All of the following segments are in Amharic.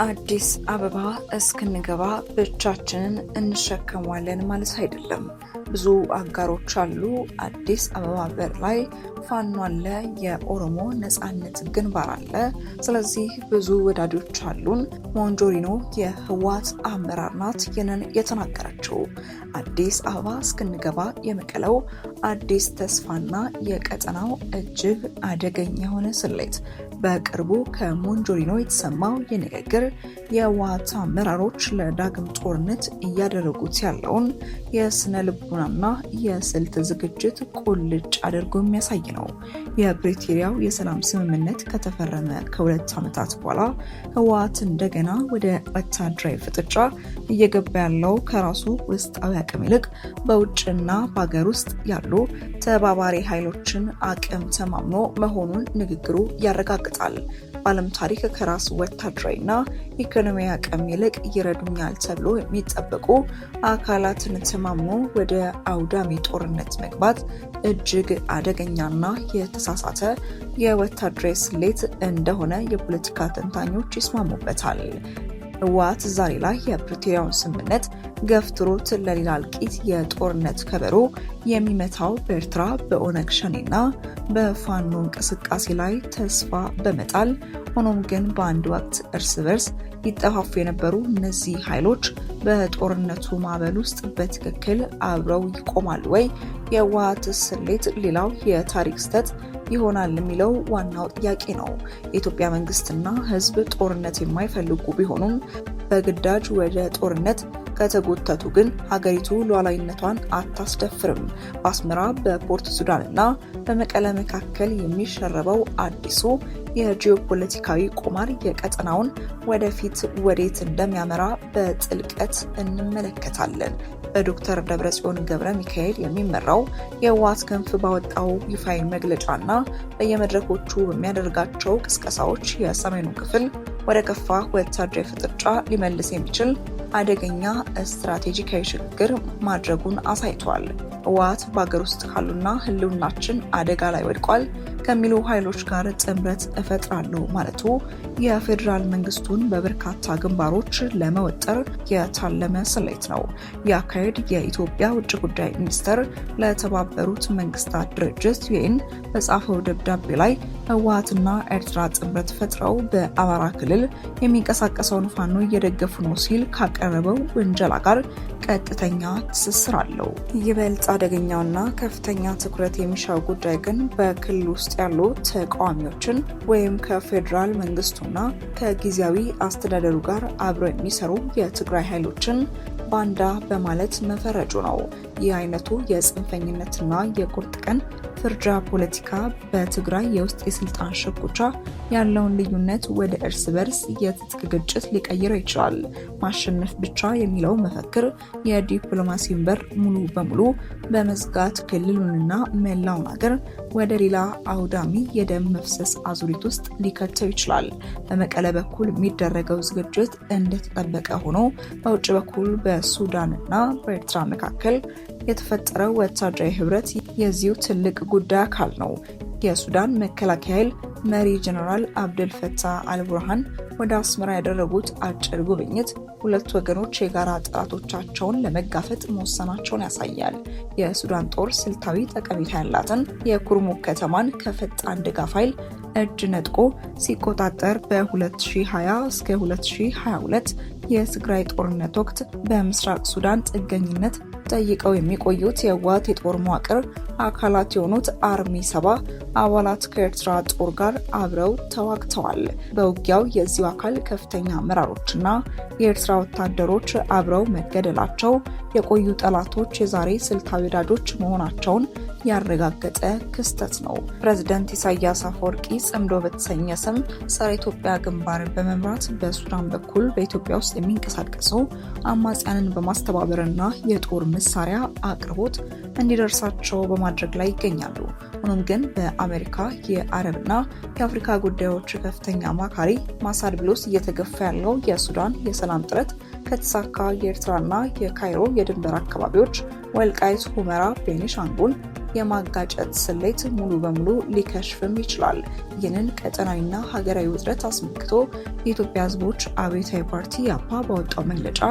አዲስ አበባ እስክንገባ ብቻችንን እንሸከማለን ማለት አይደለም። ብዙ አጋሮች አሉ። አዲስ አበባ በር ላይ ፋኖ አለ፣ የኦሮሞ ነጻነት ግንባር አለ። ስለዚህ ብዙ ወዳጆች አሉን። ሞንጆሪኖ የህወሓት አመራር ናት ይህንን የተናገረችው። አዲስ አበባ እስክንገባ የመቀለው አዲስ ተስፋና የቀጠናው እጅግ አደገኛ የሆነ ስሌት። በቅርቡ ከሞንጆሪኖ የተሰማው የንግግር የህወሓት አመራሮች ለዳግም ጦርነት እያደረጉት ያለውን የስነ ልቦናና የስልት ዝግጅት ቁልጭ አድርጎ የሚያሳይ ነው። የፕሪቶሪያው የሰላም ስምምነት ከተፈረመ ከ2 ዓመታት በኋላ ህወሓት እንደገና ወደ ወታደራዊ ፍጥጫ እየገባ ያለው ከራሱ ውስጣዊ አቅም ይልቅ በውጭና በሀገር ውስጥ ያሉ ተባባሪ ኃይሎችን አቅም ተማምኖ መሆኑን ንግግሩ ያረጋግጣል። በዓለም ታሪክ ከራስ ወታደራዊና ኢኮኖሚያዊ አቅም ይልቅ ይረዱኛል ተብሎ የሚጠበቁ አካላትን ተማምኖ ወደ አውዳሚ ጦርነት መግባት እጅግ አደገኛና የተሳሳተ የወታደራዊ ስሌት እንደሆነ የፖለቲካ ተንታኞች ይስማሙበታል። ህወሓት ዛሬ ላይ የፕሪቶሪያውን ስምምነት ገፍትሮት ለሌላ እልቂት የጦርነት ከበሮ የሚመታው በኤርትራ በኦነግ ሸኔና በፋኖ እንቅስቃሴ ላይ ተስፋ በመጣል ሆኖም ግን በአንድ ወቅት እርስ በርስ ይጠፋፉ የነበሩ እነዚህ ኃይሎች በጦርነቱ ማዕበል ውስጥ በትክክል አብረው ይቆማሉ ወይ? የህወሓት ስሌት ሌላው የታሪክ ስህተት ይሆናል የሚለው ዋናው ጥያቄ ነው። የኢትዮጵያ መንግስትና ህዝብ ጦርነት የማይፈልጉ ቢሆኑም በግዳጅ ወደ ጦርነት ከተጎተቱ ግን ሀገሪቱ ሉዓላዊነቷን አታስደፍርም። በአስመራ በፖርት ሱዳንና በመቀለ መካከል የሚሸረበው አዲሱ የጂኦፖለቲካዊ ቁማር የቀጠናውን ወደፊት ወዴት እንደሚያመራ በጥልቀት እንመለከታለን። በዶክተር ደብረጽዮን ገብረ ሚካኤል የሚመራው የህወሓት ክንፍ ባወጣው ይፋዊ መግለጫና በየመድረኮቹ በሚያደርጋቸው ቅስቀሳዎች የሰሜኑ ክፍል ወደ ከፋ ወታደራዊ ፍጥጫ ሊመልስ የሚችል አደገኛ ስትራቴጂካዊ ሽግግር ማድረጉን አሳይቷል። ህወሓት በሀገር ውስጥ ካሉና ህልውናችን አደጋ ላይ ወድቋል ከሚሉ ኃይሎች ጋር ጥምረት እፈጥራለሁ ማለቱ የፌዴራል መንግስቱን በበርካታ ግንባሮች ለመወጠር የታለመ ስሌት ነው። የአካሄድ የኢትዮጵያ ውጭ ጉዳይ ሚኒስቴር ለተባበሩት መንግስታት ድርጅት ዩኤን በጻፈው ደብዳቤ ላይ ህወሓትና ኤርትራ ጥምረት ፈጥረው በአማራ ክልል የሚንቀሳቀሰውን ፋኖ እየደገፉ ነው ሲል ካቀረበው ውንጀላ ጋር ቀጥተኛ ትስስር አለው። ይበልጥ አደገኛውና ከፍተኛ ትኩረት የሚሻው ጉዳይ ግን በክልል ውስጥ ያሉ ተቃዋሚዎችን ወይም ከፌዴራል መንግስቱና ከጊዜያዊ አስተዳደሩ ጋር አብረው የሚሰሩ የትግራይ ኃይሎችን ባንዳ በማለት መፈረጁ ነው። ይህ አይነቱ የጽንፈኝነትና የቁርጥ ቀን ፍርጃ ፖለቲካ በትግራይ የውስጥ የስልጣን ሽኩቻ ያለውን ልዩነት ወደ እርስ በርስ የትጥቅ ግጭት ሊቀይረው ይችላል። ማሸነፍ ብቻ የሚለው መፈክር የዲፕሎማሲን በር ሙሉ በሙሉ በመዝጋት ክልሉንና መላውን ሀገር ወደ ሌላ አውዳሚ የደም መፍሰስ አዙሪት ውስጥ ሊከተው ይችላል። በመቀለ በኩል የሚደረገው ዝግጅት እንደተጠበቀ ሆኖ በውጭ በኩል በሱዳንና በኤርትራ መካከል የተፈጠረው ወታደራዊ ህብረት የዚሁ ትልቅ ጉዳይ አካል ነው። የሱዳን መከላከያ ኃይል መሪ ጀነራል አብደል ፈታህ አልቡርሃን ወደ አስመራ ያደረጉት አጭር ጉብኝት ሁለት ወገኖች የጋራ ጠላቶቻቸውን ለመጋፈጥ መወሰናቸውን ያሳያል። የሱዳን ጦር ስልታዊ ጠቀሜታ ያላትን የኩርሙክ ከተማን ከፈጣን ድጋፍ ኃይል እጅ ነጥቆ ሲቆጣጠር በ2020 እስከ 2022 የትግራይ ጦርነት ወቅት በምስራቅ ሱዳን ጥገኝነት ጠይቀው የሚቆዩት የህወሓት የጦር መዋቅር አካላት የሆኑት አርሚ 70 አባላት ከኤርትራ ጦር ጋር አብረው ተዋግተዋል። በውጊያው የዚሁ አካል ከፍተኛ አመራሮችና የኤርትራ ወታደሮች አብረው መገደላቸው የቆዩ ጠላቶች የዛሬ ስልታዊ ወዳጆች መሆናቸውን ያረጋገጠ ክስተት ነው። ፕሬዝዳንት ኢሳያስ አፈወርቂ ጽምዶ በተሰኘ ስም ጸረ ኢትዮጵያ ግንባርን በመምራት በሱዳን በኩል በኢትዮጵያ ውስጥ የሚንቀሳቀሱ አማጽያንን በማስተባበርና የጦር መሳሪያ አቅርቦት እንዲደርሳቸው በማድረግ ላይ ይገኛሉ። ሆኖም ግን በአሜሪካ የአረብና የአፍሪካ ጉዳዮች ከፍተኛ አማካሪ ማሳድ ብሎስ እየተገፋ ያለው የሱዳን የሰላም ጥረት ከተሳካ የኤርትራና የካይሮ የድንበር አካባቢዎች ወልቃይት፣ ሁመራ፣ ቤኒሻንጉል የማጋጨት ስሌት ሙሉ በሙሉ ሊከሽፍም ይችላል። ይህንን ቀጠናዊና ሀገራዊ ውጥረት አስመልክቶ የኢትዮጵያ ሕዝቦች አብዮታዊ ፓርቲ ኢህአፓ ባወጣው መግለጫ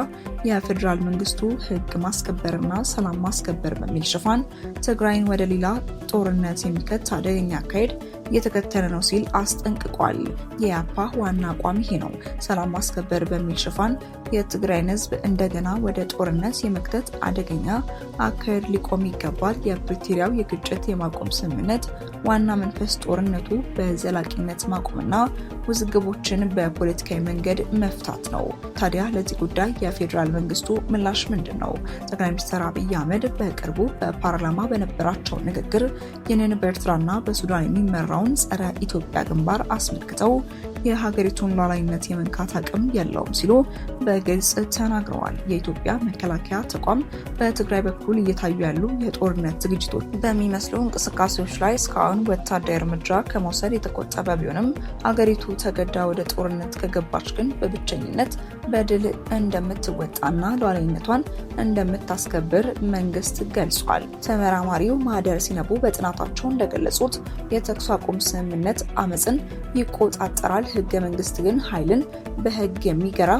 የፌዴራል መንግስቱ ህግ ማስከበርና ሰላም ማስከበር በሚል ሽፋን ትግራይን ወደ ሌላ ጦርነት የሚከት አደገኛ አካሄድ እየተከተለ ነው ሲል አስጠንቅቋል። የኢህአፓ ዋና አቋም ይሄ ነው። ሰላም ማስከበር በሚል ሽፋን የትግራይን ህዝብ እንደገና ወደ ጦርነት የመክተት አደገኛ አካሄድ ሊቆም ይገባል። የፕሪቶሪያው የግጭት የማቆም ስምምነት ዋና መንፈስ ጦርነቱ በዘላቂነት ማቆምና ውዝግቦችን በፖለቲካዊ መንገድ መፍታት ነው። ታዲያ ለዚህ ጉዳይ የፌዴራል መንግስቱ ምላሽ ምንድን ነው? ጠቅላይ ሚኒስትር አብይ አህመድ በቅርቡ በፓርላማ በነበራቸው ንግግር ይህንን በኤርትራና በሱዳን የሚመራውን ጸረ ኢትዮጵያ ግንባር አስመልክተው የሀገሪቱን ሉዓላዊነት የመንካት አቅም የለውም ሲሉ በግልጽ ተናግረዋል። የኢትዮጵያ መከላከያ ተቋም በትግራይ በኩል እየታዩ ያሉ የጦርነት ዝግጅቶች በሚመስሉ እንቅስቃሴዎች ላይ እስካሁን ወታደራዊ እርምጃ ከመውሰድ የተቆጠበ ቢሆንም ሀገሪቱ ተገዳ ወደ ጦርነት ከገባች ግን በብቸኝነት በድል እንደምትወጣና ሉዓላዊነቷን እንደምታስከብር መንግስት ገልጿል። ተመራማሪው ማህደር ሲነቡ በጥናታቸው እንደገለጹት የተኩስ አቁም ስምምነት አመፅን ይቆጣጠራል፣ ህገ መንግስት ግን ኃይልን በህግ የሚገራ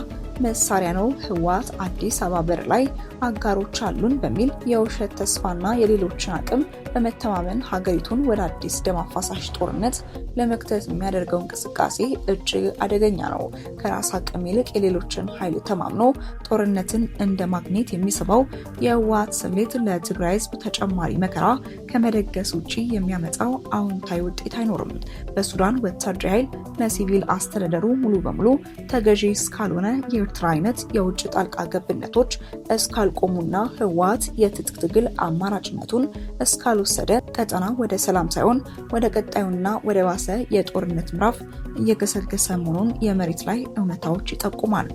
መሳሪያ ነው። ህወሓት አዲስ አበባ በር ላይ አጋሮች አሉን በሚል የውሸት ተስፋና የሌሎችን አቅም በመተማመን ሀገሪቱን ወደ አዲስ ደም አፋሳሽ ጦርነት ለመክተት የሚያደርገው እንቅስቃሴ እጅግ አደገኛ ነው። ከራስ አቅም ይልቅ የሌሎችን ኃይል ተማምኖ ጦርነትን እንደ ማግኔት የሚስበው የህወሓት ስሌት ለትግራይ ህዝብ ተጨማሪ መከራ ከመደገስ ውጪ የሚያመጣው አዎንታዊ ውጤት አይኖርም። በሱዳን ወታደራዊ ኃይል ለሲቪል አስተዳደሩ ሙሉ በሙሉ ተገዢ እስካልሆነ የኤርትራ አይነት የውጭ ጣልቃ ገብነቶች እስካልቆሙና ህወሓት የትጥቅ ትግል አማራጭነቱን እስካልወሰደ ቀጠና ወደ ሰላም ሳይሆን ወደ ቀጣዩና ወደ ባሰ የጦርነት ምዕራፍ እየገሰገሰ መሆኑን የመሬት ላይ እውነታዎች ይጠቁማሉ።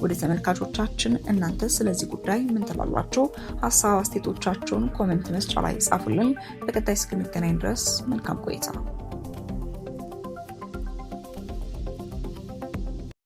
ወደ ተመልካቾቻችን እናንተ ስለዚህ ጉዳይ ምን ትላላችሁ? ሀሳብ አስተያየቶቻችሁን ኮሜንት መስጫ ላይ ጻፉልን። በቀጣይ እስክንገናኝ ድረስ መልካም ቆይታ።